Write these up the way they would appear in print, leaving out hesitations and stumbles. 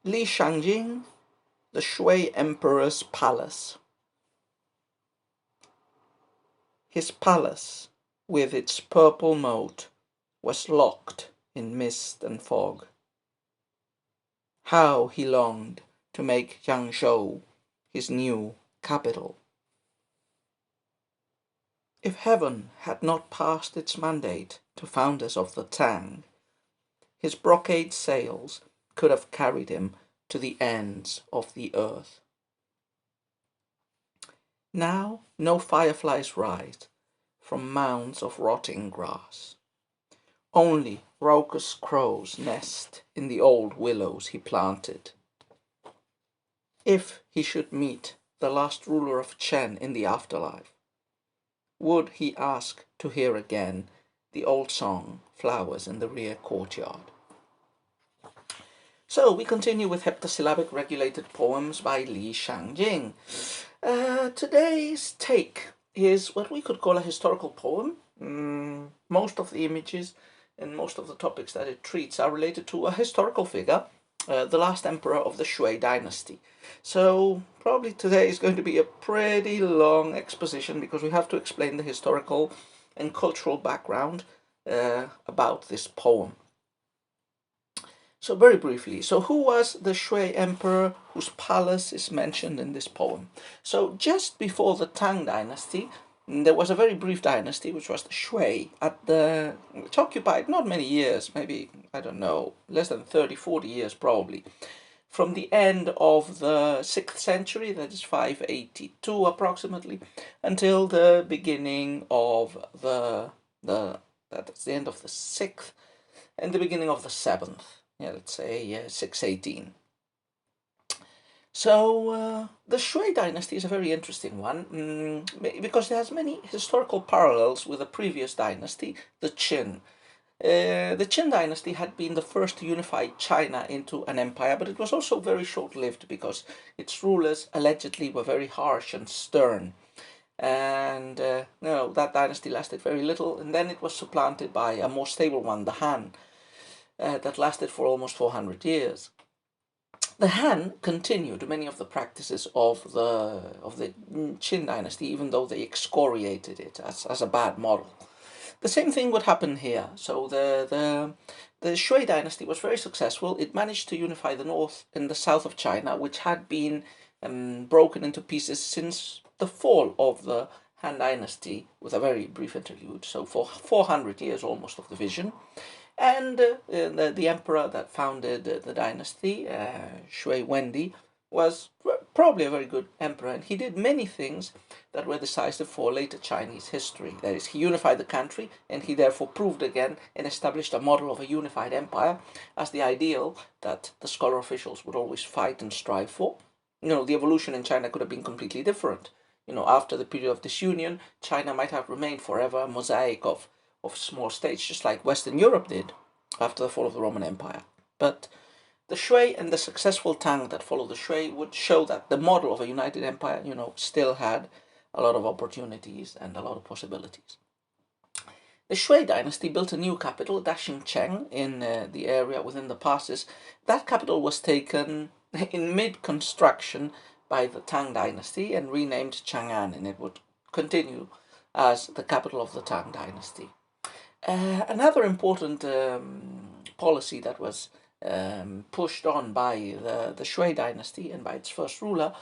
Li Shangyin, the Shui Emperor's palace. His palace, with its purple moat, was locked in mist and fog. How he longed to make Yangzhou his new capital. If heaven had not passed its mandate to founders of the Tang, his brocade sails could have carried him to the ends of the earth. Now no fireflies rise from mounds of rotting grass. Only raucous crows nest in the old willows he planted. If he should meet the last ruler of Chen in the afterlife, would he ask to hear again the old song, Flowers in the Rear Courtyard? So we continue with heptasyllabic regulated poems by Li Shangyin. Today's take is what we could call a historical poem. Most of the images and most of the topics that it treats are related to a historical figure, the last emperor of the Sui dynasty. So probably today is going to be a pretty long exposition because we have to explain the historical and cultural background about this poem. So very briefly, so who was the Shui emperor whose palace is mentioned in this poem? So just before the Tang dynasty, there was a very brief dynasty, which was the Shui, which occupied not many years, maybe, I don't know, less than 30, 40 years probably, from the end of the 6th century, that is 582 approximately, until the beginning of that's the end of the 6th and the beginning of the 7th. Yeah, let's say 618. So the Shui dynasty is a very interesting one because it has many historical parallels with the previous dynasty, the Qin. The Qin dynasty had been the first to unify China into an empire, but it was also very short-lived because its rulers allegedly were very harsh and stern. And no, that dynasty lasted very little, and then it was supplanted by a more stable one, the Han, that lasted for almost 400 years. The Han continued many of the practices of the Qin dynasty, even though they excoriated it as a bad model. The same thing would happen here. So the Shui dynasty was very successful. It managed to unify the north and the south of China, which had been broken into pieces since the fall of the Han dynasty, with a very brief interlude. So for 400 years almost of division. And the emperor that founded the dynasty, Shui Wendi, was probably a very good emperor, and he did many things that were decisive for later Chinese history. That is, he unified the country, and he therefore proved again and established a model of a unified empire as the ideal that the scholar officials would always fight and strive for. The evolution in China could have been completely different. After the period of disunion, China might have remained forever a mosaic of small states, just like Western Europe did after the fall of the Roman Empire. But the Shui and the successful Tang that followed the Shui would show that the model of a united empire, still had a lot of opportunities and a lot of possibilities. The Shui dynasty built a new capital, Daxingcheng, in the area within the passes. That capital was taken in mid-construction by the Tang dynasty and renamed Chang'an, and it would continue as the capital of the Tang dynasty. Another important policy that was pushed on by the Shui dynasty and by its first ruler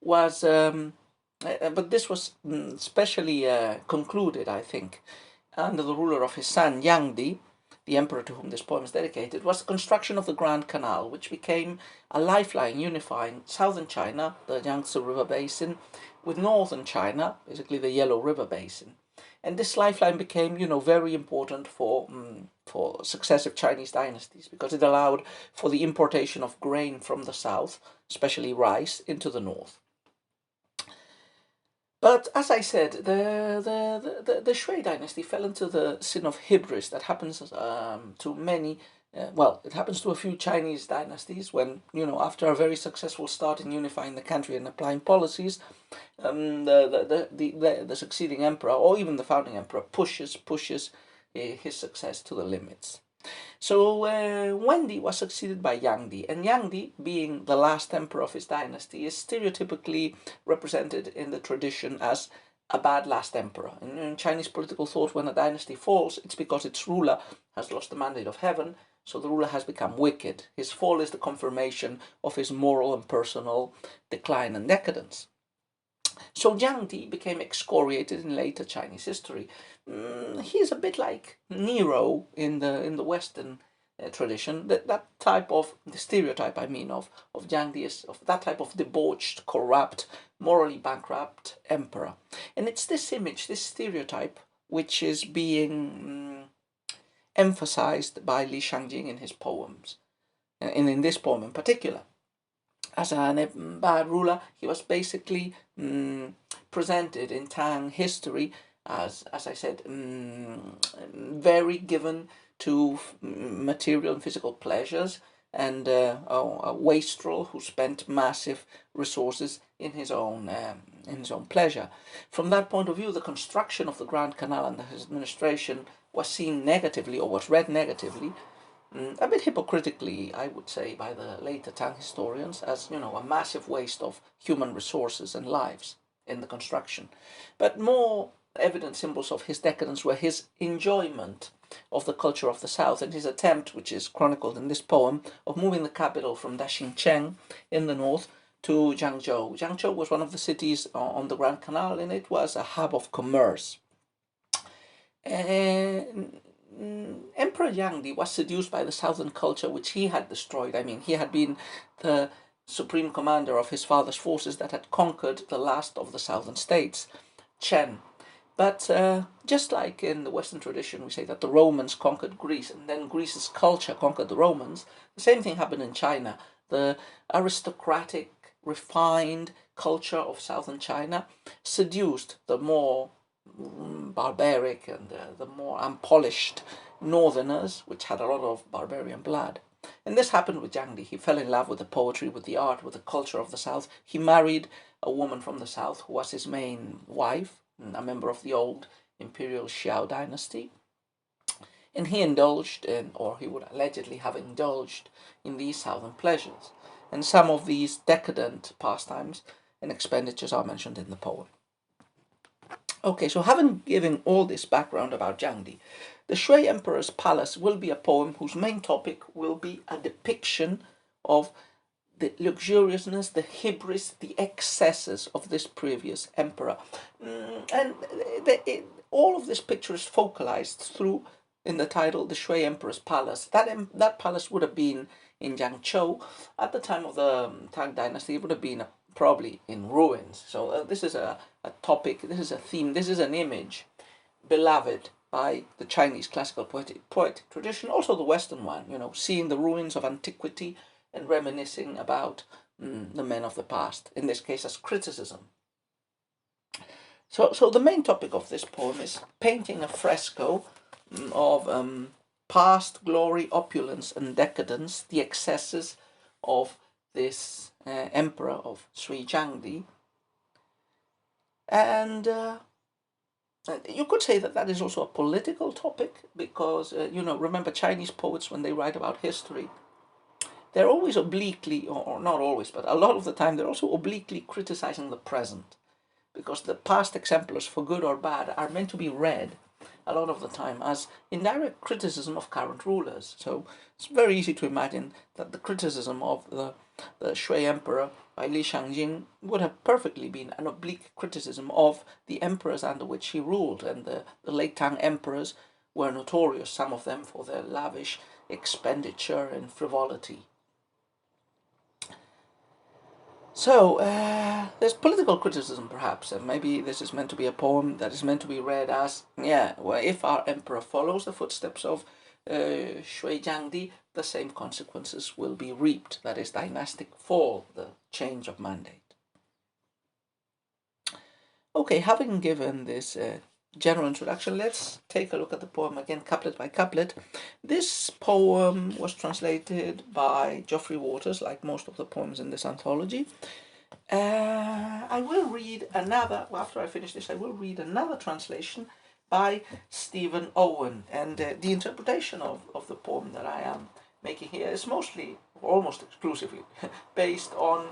was, but this was specially concluded, I think, under the ruler of his son Yangdi, the emperor to whom this poem is dedicated, was the construction of the Grand Canal, which became a lifeline unifying southern China, the Yangtze River Basin, with northern China, basically the Yellow River Basin. And this lifeline became, very important for successive Chinese dynasties because it allowed for the importation of grain from the south, especially rice, into the north. But as I said, the Shui dynasty fell into the sin of hybris that happens to many. It happens to a few Chinese dynasties when, after a very successful start in unifying the country and applying policies, the succeeding emperor or even the founding emperor pushes his success to the limits. So Wendi was succeeded by Yangdi, and Yangdi, being the last emperor of his dynasty, is stereotypically represented in the tradition as a bad last emperor. In Chinese political thought, when a dynasty falls, it's because its ruler has lost the mandate of heaven, so the ruler has become wicked. His fall is the confirmation of his moral and personal decline and decadence. So Jiang Di became excoriated in later Chinese history. He's a bit like Nero in the Western tradition. That type of the stereotype, I mean, of Jiang Di is of that type of debauched, corrupt, morally bankrupt emperor. And it's this image, this stereotype, which is being emphasized by Li Shangyin in his poems, and in this poem in particular. As a bad ruler, he was basically presented in Tang history as I said, very given to material and physical pleasures, and a wastrel who spent massive resources in his own pleasure. From that point of view, the construction of the Grand Canal under his administration was seen negatively, or was read negatively, a bit hypocritically, I would say, by the later Tang historians, as a massive waste of human resources and lives in the construction. But more evident symbols of his decadence were his enjoyment of the culture of the South and his attempt, which is chronicled in this poem, of moving the capital from Daxingcheng in the north to Jiangzhou. Jiangzhou was one of the cities on the Grand Canal, and it was a hub of commerce. Emperor Yangdi was seduced by the southern culture which he had destroyed. I mean, he had been the supreme commander of his father's forces that had conquered the last of the southern states, Chen. But just like in the Western tradition, we say that the Romans conquered Greece, and then Greece's culture conquered the Romans. The same thing happened in China. The aristocratic, refined culture of southern China seduced the more barbaric and the more unpolished northerners, which had a lot of barbarian blood. And this happened with Jiang Di. He fell in love with the poetry, with the art, with the culture of the South. He married a woman from the South who was his main wife, a member of the old imperial Xiao dynasty. And he indulged in, or he would allegedly have indulged in, these southern pleasures. And some of these decadent pastimes and expenditures are mentioned in the poem. Okay, so having given all this background about Jiang Di, the Sui Emperor's Palace will be a poem whose main topic will be a depiction of the luxuriousness, the hubris, the excesses of this previous emperor. And all of this picture is focalized through, in the title, the Sui Emperor's Palace. That palace would have been in Jiangzhou. At the time of the Tang Dynasty, it would have been probably in ruins. So this is a topic, this is a theme, this is an image beloved by the Chinese classical poetic tradition, also the Western one, seeing the ruins of antiquity and reminiscing about the men of the past, in this case as criticism. So the main topic of this poem is painting a fresco of past glory, opulence and decadence, the excesses of this emperor of Sui Jiangdi. And you could say that is also a political topic, because, remember, Chinese poets, when they write about history, they're always obliquely, or not always, but a lot of the time, they're also obliquely criticizing the present, because the past exemplars, for good or bad, are meant to be read a lot of the time as indirect criticism of current rulers. So it's very easy to imagine that the criticism of the Sui Emperor by Li Shangyin would have perfectly been an oblique criticism of the emperors under which he ruled. And the late Tang emperors were notorious, some of them, for their lavish expenditure and frivolity. So there's political criticism, perhaps, and maybe this is meant to be a poem that is meant to be read as, if our emperor follows the footsteps of Sui Jiangdi, the same consequences will be reaped, that is, dynastic fall, the change of mandate. Okay, having given this general introduction, let's take a look at the poem again, couplet by couplet. This poem was translated by Geoffrey Waters, like most of the poems in this anthology. I will read another, after I finish this, I will read another translation by Stephen Owen. And the interpretation of the poem that I am making here is mostly, almost exclusively, based on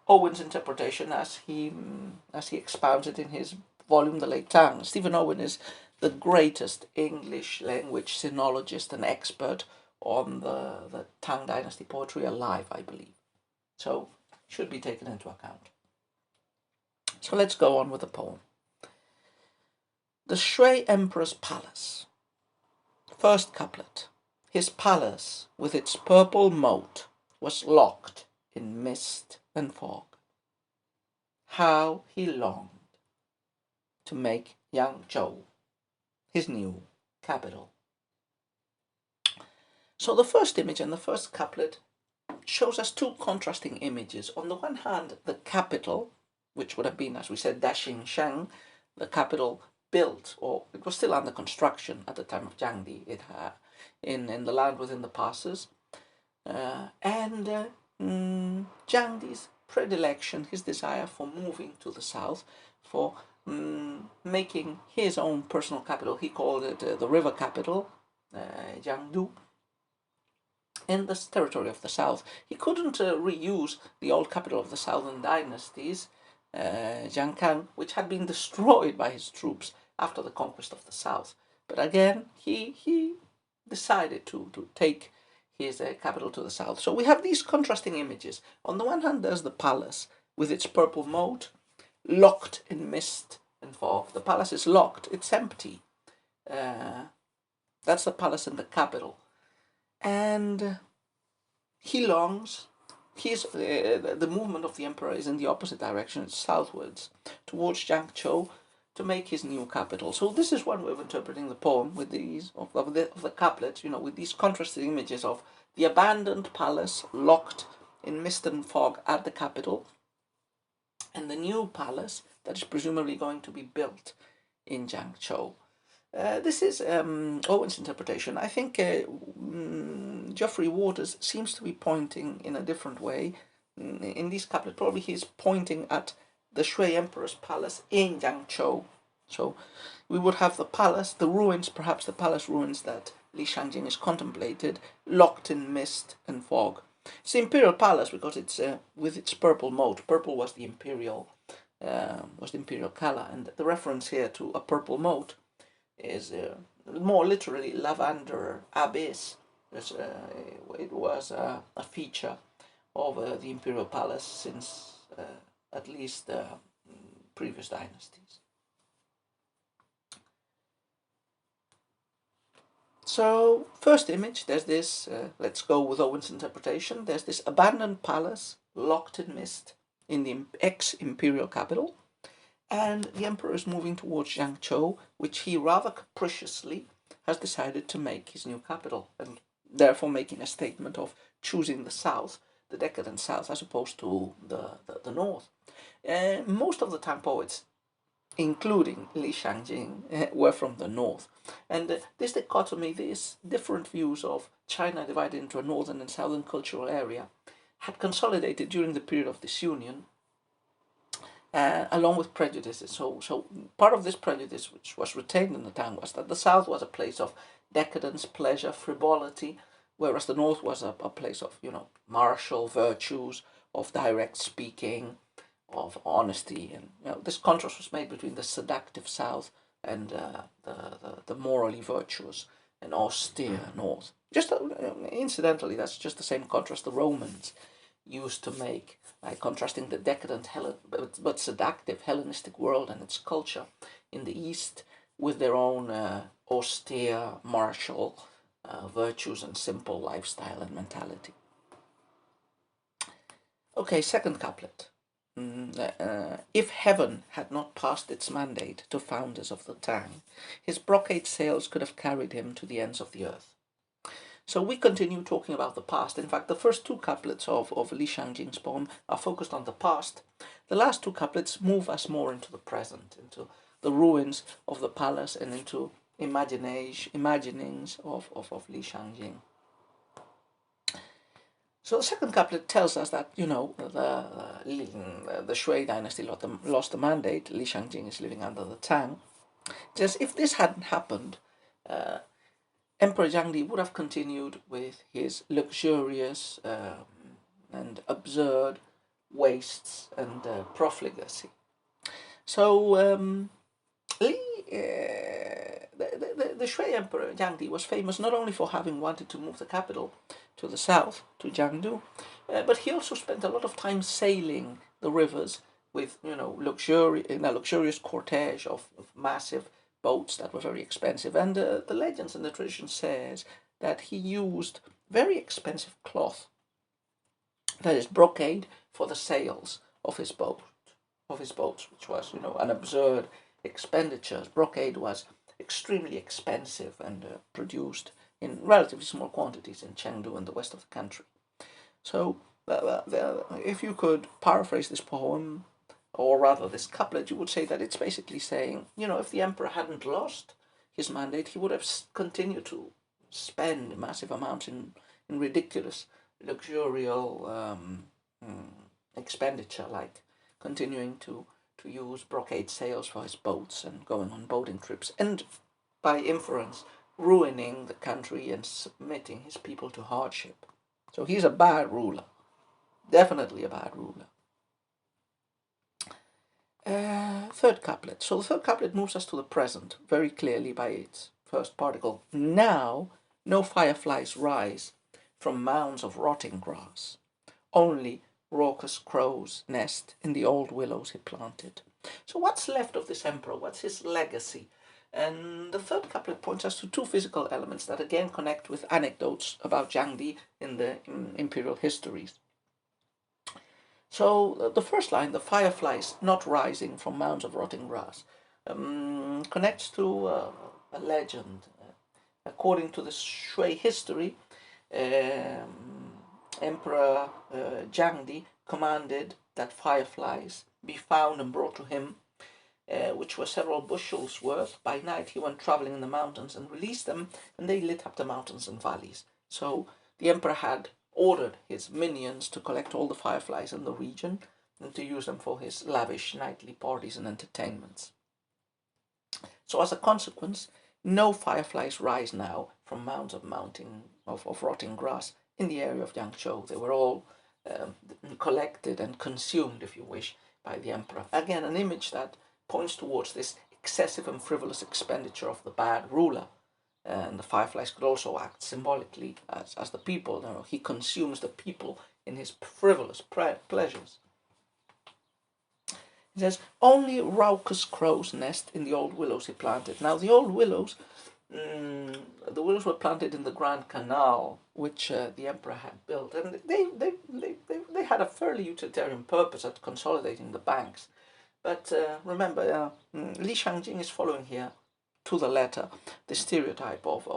Owen's interpretation as he expounds it in his volume The Late Tang. Stephen Owen is the greatest English language sinologist and expert on the Tang Dynasty poetry alive, I believe. So should be taken into account. So let's go on with the poem. The Shui Emperor's Palace. First couplet. His palace, with its purple moat, was locked in mist and fog. How he longed to make Yangzhou his new capital. So the first image and the first couplet shows us two contrasting images. On the one hand, the capital, which would have been, as we said, Daxing Shang, the capital built, or it was still under construction at the time of Jiangdi, in the land within the passes, and Jiangdi's predilection, his desire for moving to the south, for making his own personal capital. He called it the river capital, Jiangdu, in this territory of the south. He couldn't reuse the old capital of the southern dynasties, Jiangkan, which had been destroyed by his troops after the conquest of the south. But again, he decided to take his capital to the south. So we have these contrasting images. On the one hand, there's the palace with its purple moat, locked in mist and fog. The palace is locked, it's empty. That's the palace in the capital. And he longs, the movement of the emperor is in the opposite direction, it's southwards, towards Jiangzhou, to make his new capital. So this is one way of interpreting the poem, with these of the couplets, with these contrasting images of the abandoned palace locked in mist and fog at the capital, and the new palace that is presumably going to be built in Jiangzhou. This is Owen's interpretation. I think Geoffrey Waters seems to be pointing in a different way. In these couplets, probably he's pointing at the Shui Emperor's palace in Jiangzhou. So we would have the palace, the ruins, perhaps the palace ruins that Li Shangyin is contemplated, locked in mist and fog. It's the imperial palace because it's with its purple moat. Purple was the imperial color, and the reference here to a purple moat is more literally lavender abyss. It was a feature of the imperial palace since at least previous dynasties. So, first image, there's this, let's go with Owen's interpretation, there's this abandoned palace locked in mist in the ex-imperial capital, and the emperor is moving towards Jiangzhou, which he rather capriciously has decided to make his new capital, and therefore making a statement of choosing the south, the decadent south, as opposed to the north. Most of the Tang poets, including Li Shangyin, were from the north. And this dichotomy, these different views of China divided into a northern and southern cultural area, had consolidated during the period of disunion, along with prejudices. So part of this prejudice, which was retained in the Tang, was that the south was a place of decadence, pleasure, frivolity, whereas the north was a place of, martial virtues, of direct speaking, of honesty. And this contrast was made between the seductive south and the morally virtuous and austere north. Just incidentally, that's just the same contrast the Romans used to make by contrasting the decadent but seductive Hellenistic world and its culture in the east with their own austere martial virtues and simple lifestyle and mentality. Okay, second couplet. If heaven had not passed its mandate to founders of the Tang, his brocade sails could have carried him to the ends of the earth. So we continue talking about the past. In fact, the first two couplets of Li Shangjing's poem are focused on the past. The last two couplets move us more into the present, into the ruins of the palace and into imaginings of Li Shangjing. So the second couplet tells us that, the Shui dynasty lost the mandate. Li Shangjing is living under the Tang. Just if this hadn't happened, uh, Emperor Zhangdi would have continued with his luxurious and absurd wastes and profligacy. So Li, the Shui Emperor Jiangdi was famous not only for having wanted to move the capital to the south, to Jiangdu, but he also spent a lot of time sailing the rivers with, in a luxurious cortege of massive boats that were very expensive. And the legends and the tradition says that he used very expensive cloth, that is brocade, for the sails of his boats, which was, an absurd expenditure. Brocade was extremely expensive and produced in relatively small quantities in Chengdu and the west of the country. So, if you could paraphrase this poem, or rather this couplet, you would say that it's basically saying, if the emperor hadn't lost his mandate, he would have continued to spend massive amounts in ridiculous, luxurial expenditure, like continuing to use brocade sails for his boats and going on boating trips, and by inference, ruining the country and submitting his people to hardship. So he's a bad ruler, definitely a bad ruler. Third couplet. So the third couplet moves us to the present very clearly by its first particle. Now, no fireflies rise from mounds of rotting grass. Only raucous crows nest in the old willows he planted. So what's left of this emperor? What's his legacy? And the third couplet points us to two physical elements that again connect with anecdotes about Jiangdi in the imperial histories. So the first line, the fireflies not rising from mounds of rotting grass, connects to a legend. According to the Shui history, Emperor Jiangdi commanded that fireflies be found and brought to him, which were several bushels worth. By night he went traveling in the mountains and released them, and they lit up the mountains and valleys. So the emperor had ordered his minions to collect all the fireflies in the region and to use them for his lavish nightly parties and entertainments. So as a consequence, no fireflies rise now from mounds of rotting grass in the area of Yangzhou. They were all collected and consumed, if you wish, by the emperor. Again, an image that points towards this excessive and frivolous expenditure of the bad ruler. And the fireflies could also act symbolically as the people. He consumes the people in his frivolous pleasures. He says, only raucous crows nest in the old willows he planted. Now, the old willows, the willows were planted in the Grand Canal, which the emperor had built. And they had a fairly utilitarian purpose at consolidating the banks. But remember, Li Shangyin is following here to the letter the stereotype of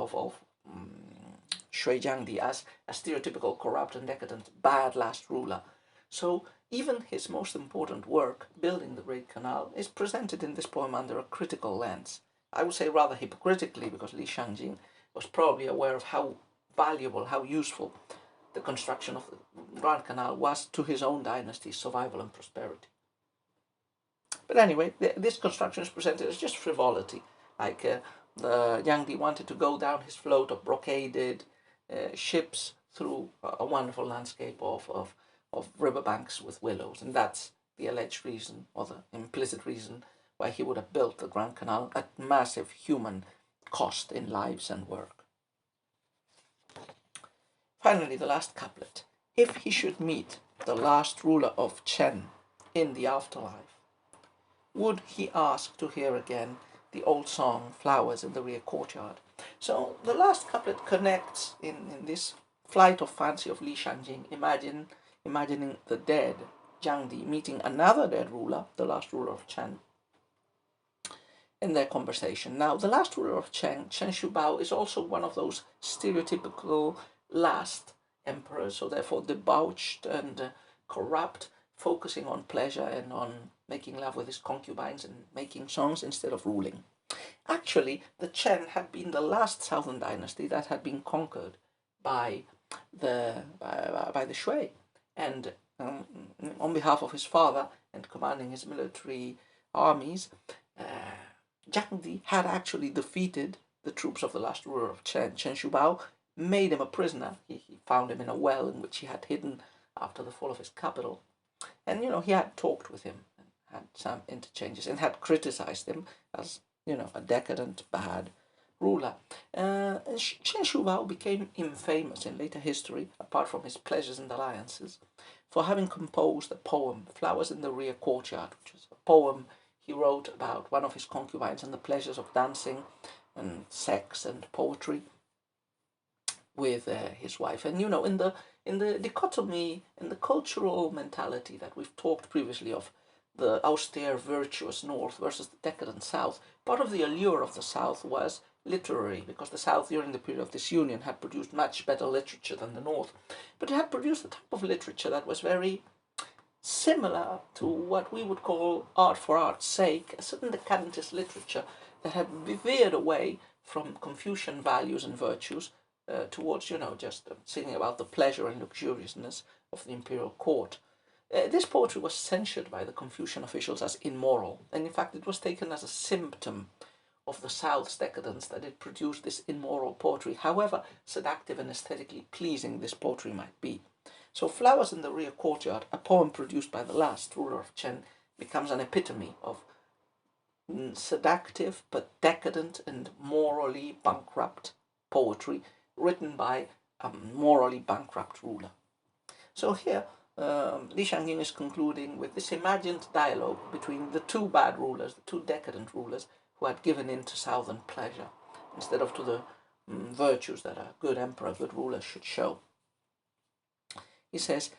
Shui Jiangdi as a stereotypical corrupt and decadent bad last ruler. So even his most important work, building the Great Canal, is presented in this poem under a critical lens. I would say rather hypocritically, because Li Shangyin was probably aware of how valuable, how useful the construction of the Grand Canal was to his own dynasty's survival and prosperity. But anyway, this construction is presented as just frivolity. Like the Yangdi wanted to go down his float of brocaded ships through a wonderful landscape of riverbanks with willows. And that's the alleged reason, or the implicit reason, why he would have built the Grand Canal at massive human cost in lives and work. Finally, the last couplet. If he should meet the last ruler of Chen in the afterlife, would he ask to hear again the old song, Flowers in the Rear Courtyard? So the last couplet connects in this flight of fancy of Li Shangyin, imagining the dead Jiangdi meeting another dead ruler, the last ruler of Chen, in their conversation. Now, the last ruler of Chen Shubao, is also one of those stereotypical last emperors, so therefore debauched and corrupt, focusing on pleasure and on making love with his concubines and making songs instead of ruling. Actually, the Chen had been the last southern dynasty that had been conquered by the Shui, and on behalf of his father and commanding his military armies, Jiang Di had actually defeated the troops of the last ruler of Chen, Chen Shubao, made him a prisoner. He found him in a well in which he had hidden after the fall of his capital. And, he had talked with him and had some interchanges and had criticized him as, a decadent, bad ruler. And Chen Shubao became infamous in later history, apart from his pleasures and alliances, for having composed a poem, Flowers in the Rear Courtyard, which was a poem he wrote about one of his concubines and the pleasures of dancing and sex and poetry with his wife. And in the dichotomy, in the cultural mentality that we've talked previously of the austere, virtuous North versus the decadent South, part of the allure of the South was literary, because the South during the period of disunion had produced much better literature than the North, but it had produced a type of literature that was very similar to what we would call art for art's sake, a certain decadentist literature that had veered away from Confucian values and virtues towards, just singing about the pleasure and luxuriousness of the imperial court. This poetry was censured by the Confucian officials as immoral, and in fact it was taken as a symptom of the South's decadence that it produced this immoral poetry, however seductive and aesthetically pleasing this poetry might be. So Flowers in the Rear Courtyard, a poem produced by the last ruler of Chen, becomes an epitome of seductive but decadent and morally bankrupt poetry written by a morally bankrupt ruler. So here, Li Shangyin is concluding with this imagined dialogue between the two bad rulers, the two decadent rulers, who had given in to southern pleasure, instead of to the virtues that a good emperor, a good ruler should show. He says,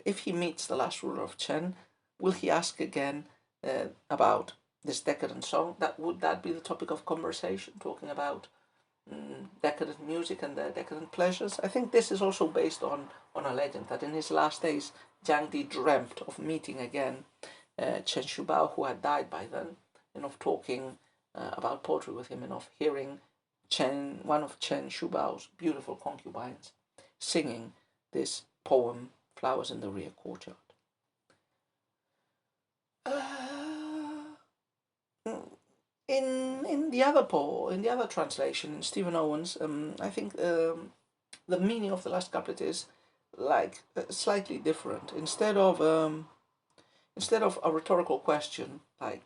if he meets the last ruler of Chen, will he ask again about this decadent song? Would that be the topic of conversation, talking about decadent music and their decadent pleasures? I think this is also based on a legend that in his last days, Jiang Di dreamt of meeting again Chen Shubao, who had died by then, and of talking about poetry with him, and of hearing one of Chen Shubao's beautiful concubines singing this poem, Flowers in the Rear Courtyard. In the other translation, in Stephen Owens, I think the meaning of the last couplet is slightly different. Instead of a rhetorical question like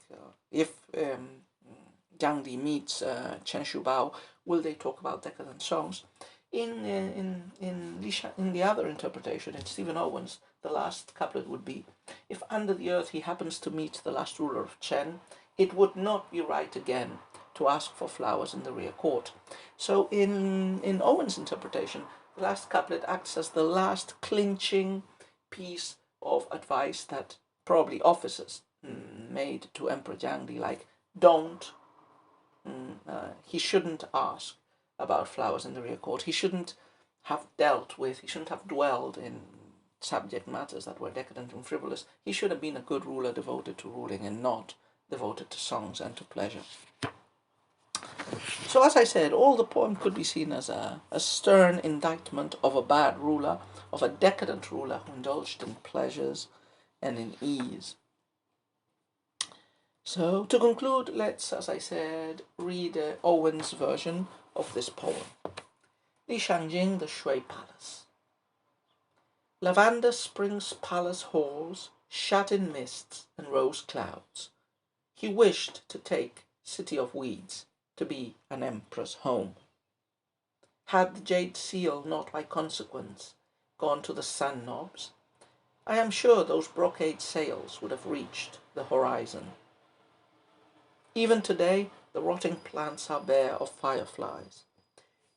if Jiang Di meets Chen Shubao, will they talk about decadent songs? In the other interpretation, in Stephen Owens, the last couplet would be, if under the earth he happens to meet the last ruler of Chen, it would not be right again to ask for flowers in the rear court. So in Owens' interpretation, the last couplet acts as the last clinching piece of advice that probably officers made to Emperor Jiang Di, like, don't, he shouldn't ask about flowers in the rear court. He shouldn't have dwelled in subject matters that were decadent and frivolous. He should have been a good ruler devoted to ruling and not devoted to songs and to pleasure. So as I said, all the poem could be seen as a stern indictment of a bad ruler, of a decadent ruler who indulged in pleasures and in ease. So to conclude, let's, as I said, read Owens' version of this poem. Li Shangyin, the Sui Palace. Lavender Spring's palace halls, shut in mists and rose clouds. He wished to take City of Weeds to be an emperor's home. Had the jade seal not by consequence gone to the sun knobs, I am sure those brocade sails would have reached the horizon. Even today the rotting plants are bare of fireflies,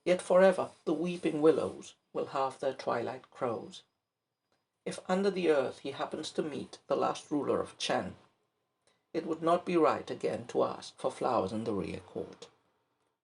yet forever the weeping willows will have their twilight crows. If under the earth he happens to meet the last ruler of Chen, it would not be right again to ask for flowers in the rear court.